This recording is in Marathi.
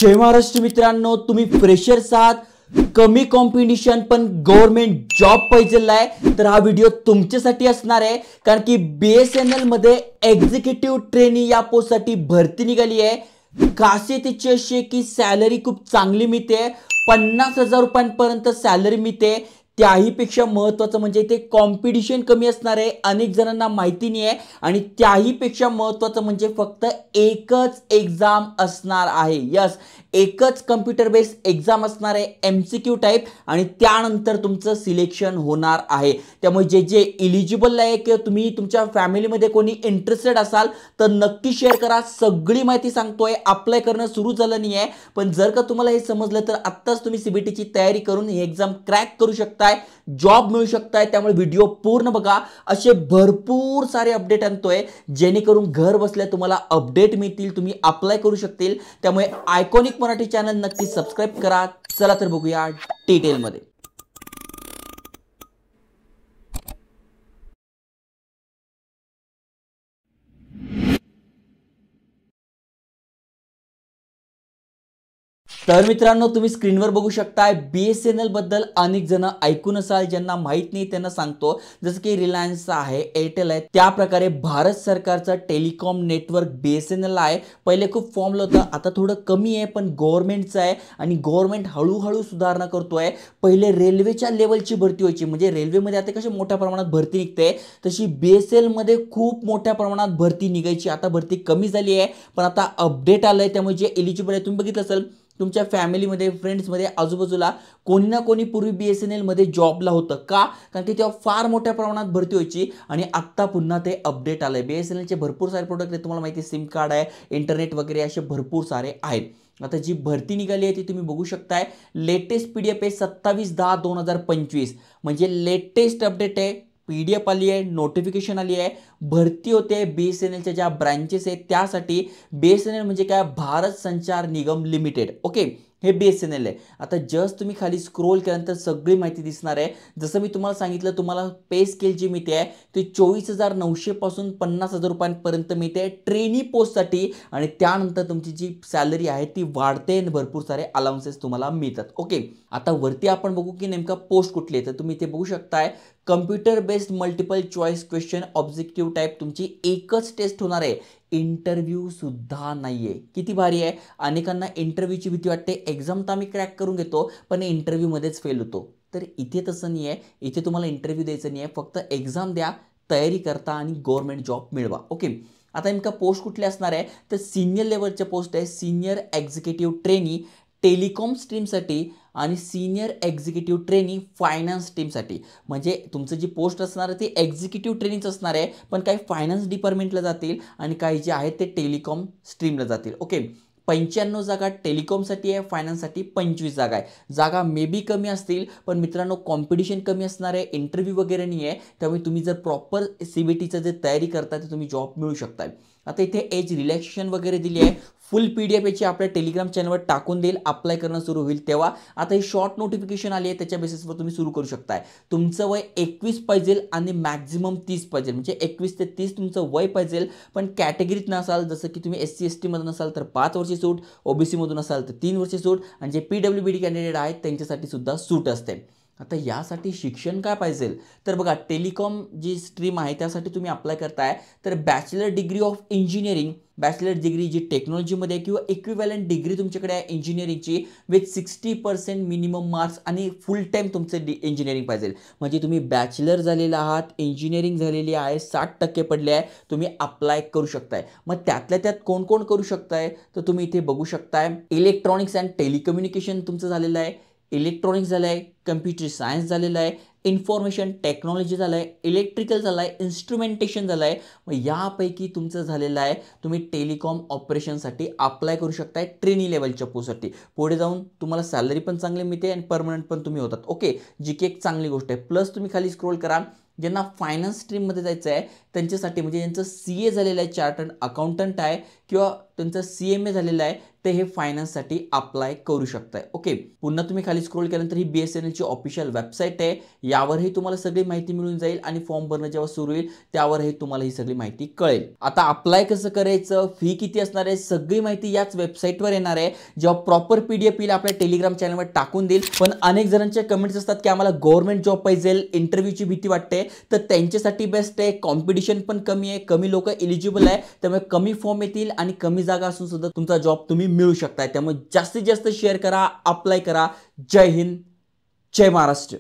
जय महाराष्ट्र मित्रांनो, तुम्ही फ्रेशर्स आहात, कमी कॉम्पिटिशन पण गव्हर्नमेंट जॉब पाहिजेलाय तर हा व्हिडिओ तुमच्यासाठी असणार आहे। कारण की BSNL मध्ये एक्झिक्युटिव्ह ट्रेनी या पोस्ट साठी भरती निघाली आहे। खासियत तिची अशी आहे की सॅलरी खूप चांगली मिळते, 50,000 रुपयांपर्यंत सॅलरी मिळते। त्याही पेक्षा महत्त्वाचं म्हणजे ते कॉम्पिटिशन कमी असणार आहे, अनेक जणांना माहिती नाही आहे। आणि त्याही पेक्षा महत्त्वाचं म्हणजे फक्त एकच एक्झाम असणार आहे। यस, एकच कम्प्युटर बेस्ड एक्झाम असणार आहे, MCQ टाइप, आणि त्यानंतर तुमचं सिलेक्शन होणार आहे। त्यामुळे जे जे एलिजिबल आहे की तुम्ही तुमच्या फॅमिलीमध्ये कोणी इंटरेस्टेड असाल तर नक्की शेअर करा। सगळी माहिती सांगतोय, अप्लाय करणं सुरू झालं नाही आहे, पण जर का तुम्हाला हे समजलं तर आत्ताच तुम्ही CBTची तयारी करून ही एक्झाम क्रॅक करू शकता, जॉब मिळू शकताय। त्यामुळे व्हिडिओ पूर्ण बघा, असे भरपूर सारे अपडेट आणतोय जेणेकरून घर बसल्या तुम्हाला अपडेट मिळतील, तुम्ही अप्लाय करू शकतील। त्यामुळे आयकॉनिक मराठी चॅनल नक्की सबस्क्राइब करा। चला तर बघूया डिटेल मध्ये। तर मित्रांनो, तुम्ही स्क्रीनवर बघू शकताय BSNL बद्दल अनेक जण ऐकून असाल, ज्यांना माहित नाही त्यांना सांगतो। जसं की रिलायन्स आहे, एअरटेल आहे, त्या प्रकारे भारत सरकारचा टेलिकॉम नेटवर्क BSNL आहे। पहिले खूप फॉर्मला होतं, आता थोडं कमी आहे, पण गव्हर्नमेंटचं आहे आणि गव्हर्नमेंट हळूहळू सुधारणा करतोय। पहिले रेल्वेच्या लेवलची भरती व्हायची, म्हणजे रेल्वेमध्ये आता कशी मोठ्या प्रमाणात भरती निघते, तशी BSNL मध्ये खूप मोठ्या प्रमाणात भरती निघायची। आता भरती कमी झाली आहे, पण आता अपडेट आलंय। त्यामुळे जे एलिजिबल आहे, तुम्ही बघितलं असेल तुमच्या फॅमिलीमध्ये, फ्रेंड्समध्ये, आजूबाजूला कोणी ना कोणी पूर्वी BSNL मध्ये जॉबला होतं का, कारण की तेव्हा फार मोठ्या प्रमाणात भरती व्हायची आणि आत्ता पुन्हा ते अपडेट आलंय। BSNLचे भरपूर सारे प्रोडक्ट आहेत, तुम्हाला माहिती आहे, सिम कार्ड आहे, इंटरनेट वगैरे असे भरपूर सारे आहेत। आता जी भरती निघाली आहे ती तुम्ही बघू शकताय। लेटेस्ट PDF आहे 27/10/2025, म्हणजे लेटेस्ट अपडेट आहे। PDF आली आहे, नोटिफिकेशन आली आहे, भरती होते BSNLच्या ज्या ब्रांचेस आहेत त्यासाठी। BSNL म्हणजे काय, भारत संचार निगम लिमिटेड, ओके, हे BSNL आहे। आता जस्ट तुम्ही खाली स्क्रोल केल्यानंतर सगळी माहिती दिसणार आहे। जसं मी तुम्हाला सांगितलं, तुम्हाला पे स्केल जी मिळते आहे ते 24,900 पासून 50,000 रुपयांपर्यंत मिळते ट्रेनी पोस्टसाठी, आणि त्यानंतर तुमची जी सॅलरी आहे ती वाढते आणि भरपूर सारे अलाउन्सेस तुम्हाला मिळतात। ओके, आता वरती आपण बघू की नेमका पोस्ट कुठली आहे, तर तुम्ही इथे बघू शकताय computer based multiple choice question objective type, तुमची एकच टेस्ट होणार आहे, इंटरव्ह्यू सुद्धा नाहीये। किती भारी आहे। अनेकांना इंटरव्ह्यूची भीती वाटते, एक्झाम तर आम्ही क्रॅक करून घेतो पण इंटरव्ह्यू मध्येच फेल होतो, तर इथे तसं नाही आहे। इथे तुम्हाला इंटरव्ह्यू द्यायचं नाही आहे, फक्त एक्झाम द्या, तयारी करता आणि गव्हर्नमेंट जॉब मिळवा। ओके, आता नेमका पोस्ट कुठले असणार आहे, तर सिनियर लेवलच्या पोस्ट आहे, सिनियर एक्झिक्युटिव्ह ट्रेनी टेलिकॉम स्ट्रीमसाठी आणि सिनियर एक्झिक्युटिव्ह ट्रेनी फायनान्स टीमसाठी। म्हणजे तुमचं जी पोस्ट असणार आहे ती एक्झिक्युटिव्ह ट्रेनिंग असणार आहे, पण काही फायनान्स डिपार्टमेंटला जातील आणि काही जे आहेत ते टेलिकॉम स्ट्रीमला जातील। ओके, 95 जागा टेलिकॉमसाठी आहे, फायनान्ससाठी 25 जागा आहे। जागा मे बी कमी असतील, पण मित्रांनो कॉम्पिटिशन कमी असणार आहे, इंटरव्ह्यू वगैरे नाही आहे। त्यामुळे तुम्ही जर प्रॉपर CBTचं जे तयारी करताय तर तुम्ही जॉब मिळू शकताय। आता इथे एज रिलॅक्सेशन वगैरे दिली आहे, फुल PDF याची आपल्या टेलिग्राम चॅनलवर टाकून देईल, अप्लाय करणं सुरू होईल तेव्हा। आता ही शॉर्ट नोटिफिकेशन आली आहे, त्याच्या बेसिसवर तुम्ही सुरू करू शकताय। तुमचं वय 21 पाहिजे आणि मॅक्झिमम 30 पाहिजे, म्हणजे 21 ते 30 तुमचं वय पाहिजे। पण कॅटेगरीत नसाल, जसं की तुम्ही SC ST मधून असाल तर 5 वर्षे सूट, OBC मधून असाल तर 3 वर्षे सूट, आणि जे PWBD कॅन्डिडेट आहेत त्यांच्यासाठी सुद्धा सूट असते। आता यासाठी शिक्षण काय पाहिजे, तर बघा टेलिकॉम जी स्ट्रीम आहे त्यासाठी तुम्ही अप्लाय करताय तर bachelor degree of engineering, bachelor degree जी टेक्नॉलॉजीमध्ये किंवा इक्विव्हॅलंट डिग्री तुमच्याकडे आहे इंजिनिअरिंगची विथ 60% मिनिमम मार्क्स, आणि फुल टाइम तुमचं इंजिनिअरिंग पाहिजे। म्हणजे तुम्ही बॅचलर झालेला आहात, इंजिनिअरिंग झालेली आहे, 60% पडले आहे, तुम्ही अप्लाय करू शकताय। मग त्यातल्या त्यात कोण कोण करू शकताय, तर तुम्ही इथे बघू शकताय इलेक्ट्रॉनिक्स अँड टेलिकम्युनिकेशन तुमचं झालेलं आहे, इलेक्ट्रॉनिक्स झालं आहे, कम्प्युटर सायन्स झालेलं आहे, इन्फॉर्मेशन टेक्नॉलॉजी झालं आहे, इलेक्ट्रिकल झालं आहे, इन्स्ट्रुमेंटेशन झालं आहे। मग यापैकी तुमचं झालेलं आहे, तुम्ही टेलिकॉम ऑपरेशनसाठी अप्लाय करू शकताय ट्रेनी लेवलच्या पोस्टसाठी। पुढे जाऊन तुम्हाला सॅलरी पण चांगली मिळते आणि परमनंट पण तुम्ही होतात। ओके, जी की एक चांगली गोष्ट आहे। प्लस तुम्ही खाली स्क्रोल करा, ज्यांना फायनान्स स्ट्रीममध्ये जायचं आहे त्यांच्यासाठी, म्हणजे ज्यांचं CA झालेलं आहे, चार्टर्ड अकाउंटंट आहे, किंवा त्यांचं CMA झालेलं आहे, ते हे फायनान्ससाठी अप्लाय करू शकताय. ओके, पुन्हा तुम्ही खाली स्क्रोल केल्यानंतर ही BSNL ची ऑफिशियल वेबसाईट आहे. यावरही तुम्हाला सगळी माहिती मिळून जाईल आणि फॉर्म भरणं जेव्हा सुरू होईल त्यावरही तुम्हाला ही सगळी माहिती कळेल. आता अप्लाय कसं करायचं, फी किती असणार आहे, सगळी माहिती याच वेबसाईटवर येणार आहे. जेव्हा प्रॉपर PDF येईल आपल्या टेलिग्राम चॅनलवर टाकून देईल. पण अनेक जणांच्या कमेंट्स असतात की आम्हाला गव्हर्नमेंट जॉब पाहिजे, इंटरव्ह्यूची भीती वाटते, तर त्यांच्यासाठी बेस्ट आहे. कॉम्पिटिशन पण कमी आहे, कमी लोक एलिजिबल आहे, त्यामुळे कमी फॉर्म येतील आणि कमी जागा असून सुद्धा तुमचा जॉब तुम्ही मिळू शकताय. त्यामुळे जास्तीत जास्त शेअर करा, अप्लाय करा. जय हिंद, जय महाराष्ट्र.